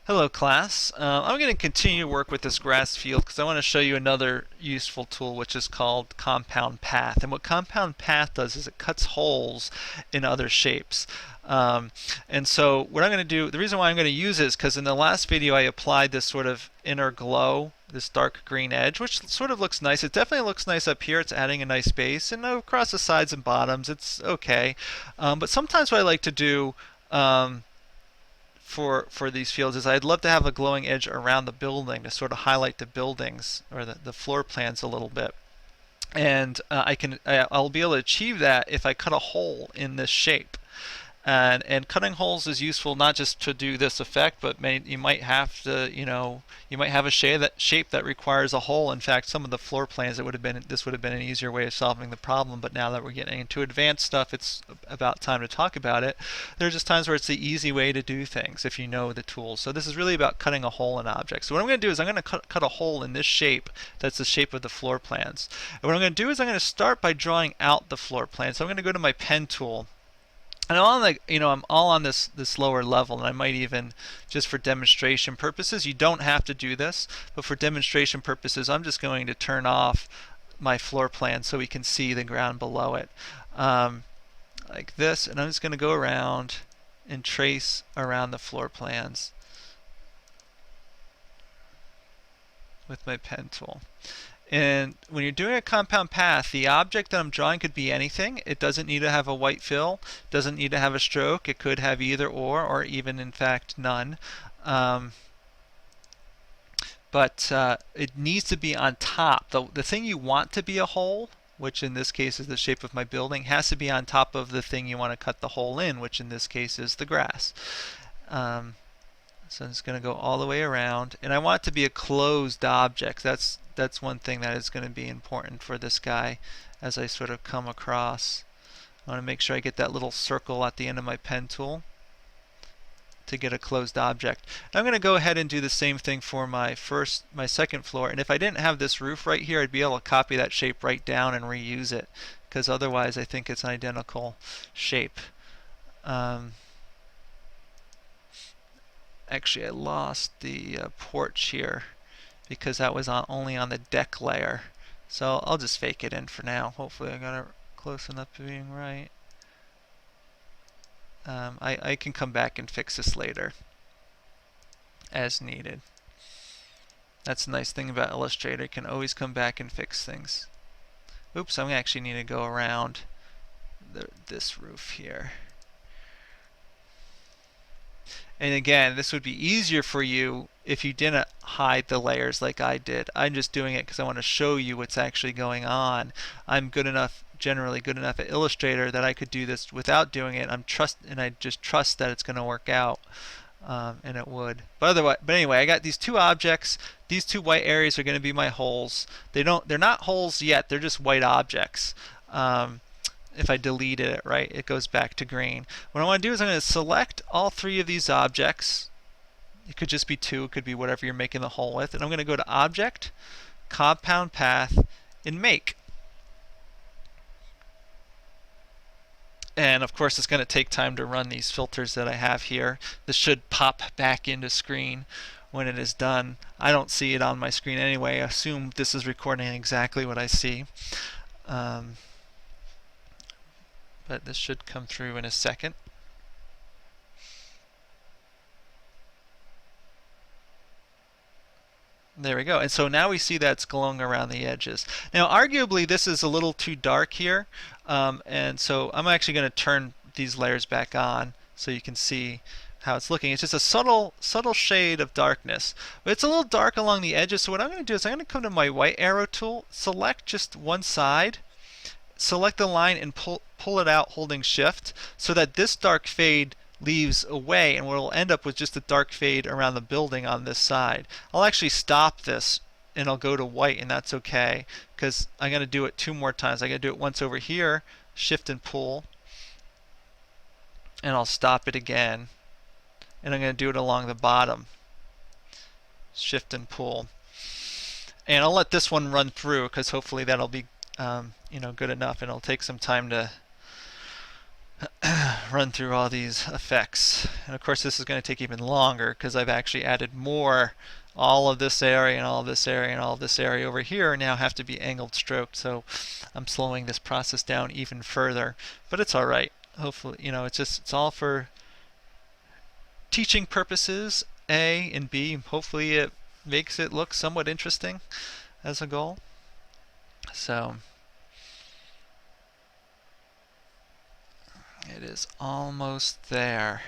Hello class. I'm going to continue to work with this grass field because I want to show you another useful tool which is called compound path. And what compound path does is it cuts holes in other shapes. And so what I'm going to do, the reason why I'm going to use it is because in the last video I applied this sort of inner glow, this dark green edge, which sort of looks nice. It definitely looks nice up here. It's adding a nice base, and across the sides and bottoms it's okay. But sometimes what I like to do for these fields is I'd love to have a glowing edge around the building to sort of highlight the buildings or the floor plans a little bit. And I'll be able to achieve that if I cut a hole in this shape. And cutting holes is useful not just to do this effect, but you might have to, you might have a shape that requires a hole. In fact, some of the floor plans this would have been an easier way of solving the problem. But now that we're getting into advanced stuff, it's about time to talk about it. There's just times where it's the easy way to do things if you know the tools. So this is really about cutting a hole in objects. So what I'm going to do is I'm going to cut a hole in this shape. That's the shape of the floor plans. And what I'm going to do is I'm going to start by drawing out the floor plan. So I'm going to go to my pen tool. And I'm all on this lower level, and I might even, just for demonstration purposes, you don't have to do this, but for demonstration purposes, I'm just going to turn off my floor plan so we can see the ground below it, like this. And I'm just going to go around and trace around the floor plans with my pen tool. And when you're doing a compound path, the object that I'm drawing could be anything. It doesn't need to have a white fill, doesn't need to have a stroke. It could have either or even in fact none. But it needs to be on top. The thing you want to be a hole, which in this case is the shape of my building, has to be on top of the thing you want to cut the hole in, which in this case is the grass. So I'm just going to go all the way around, and I want it to be a closed object. That's one thing that is going to be important for this guy as I sort of come across. I want to make sure I get that little circle at the end of my pen tool to get a closed object. And I'm going to go ahead and do the same thing for my second floor. And if I didn't have this roof right here, I'd be able to copy that shape right down and reuse it, because otherwise I think it's an identical shape. Actually, I lost the porch here because that was only on the deck layer. So I'll just fake it in for now. Hopefully I got it close enough to being right. I can come back and fix this later as needed. That's the nice thing about Illustrator. You can always come back and fix things. Oops, I'm actually need to go around this roof here. And again, this would be easier for you if you didn't hide the layers like I did. I'm just doing it because I want to show you what's actually going on. I'm generally good enough at Illustrator that I could do this without doing it. And I just trust that it's going to work out, and it would. But anyway, I got these two objects. These two white areas are going to be my holes. They're not holes yet. They're just white objects. If I deleted it, right, it goes back to green. What I want to do is I'm going to select all three of these objects. It could just be two, it could be whatever you're making the hole with. And I'm going to go to Object, Compound Path, and Make. And of course it's going to take time to run these filters that I have here. This should pop back into screen when it is done. I don't see it on my screen anyway. I assume this is recording exactly what I see. But this should come through in a second. There we go. And so now we see that it's glowing around the edges. Now arguably this is a little too dark here, and so I'm actually going to turn these layers back on so you can see how it's looking. It's just a subtle shade of darkness. But it's a little dark along the edges, so what I'm going to do is I'm going to come to my white arrow tool, select just one side, select the line and pull it out holding shift so that this dark fade leaves away, and we'll end up with just a dark fade around the building on this side. I'll actually stop this and I'll go to white, and that's okay because I'm going to do it two more times. I'm going to do it once over here, shift and pull, and I'll stop it again, and I'm going to do it along the bottom, shift and pull. And I'll let this one run through because hopefully that'll be good enough, and it'll take some time to run through all these effects. And of course this is going to take even longer because I've actually added more. All of this area and all of this area and all of this area over here now have to be angled stroked, so I'm slowing this process down even further. But it's alright. Hopefully, it's all for teaching purposes, A, and B, hopefully it makes it look somewhat interesting as a goal. So it is almost there.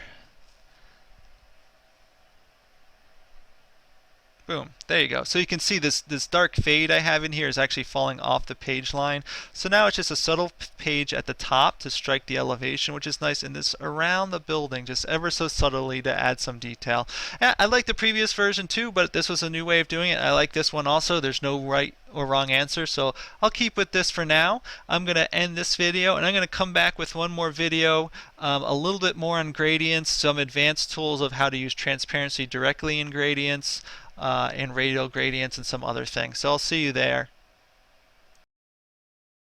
Boom. There you go. So you can see this dark fade I have in here is actually falling off the page line. So now it's just a subtle page at the top to strike the elevation, which is nice. And this around the building, just ever so subtly to add some detail. I like the previous version too, but this was a new way of doing it. I like this one also. There's no right or wrong answer, so I'll keep with this for now. I'm going to end this video, and I'm going to come back with one more video, a little bit more on gradients, some advanced tools of how to use transparency directly in gradients, and radial gradients, and some other things. So I'll see you there.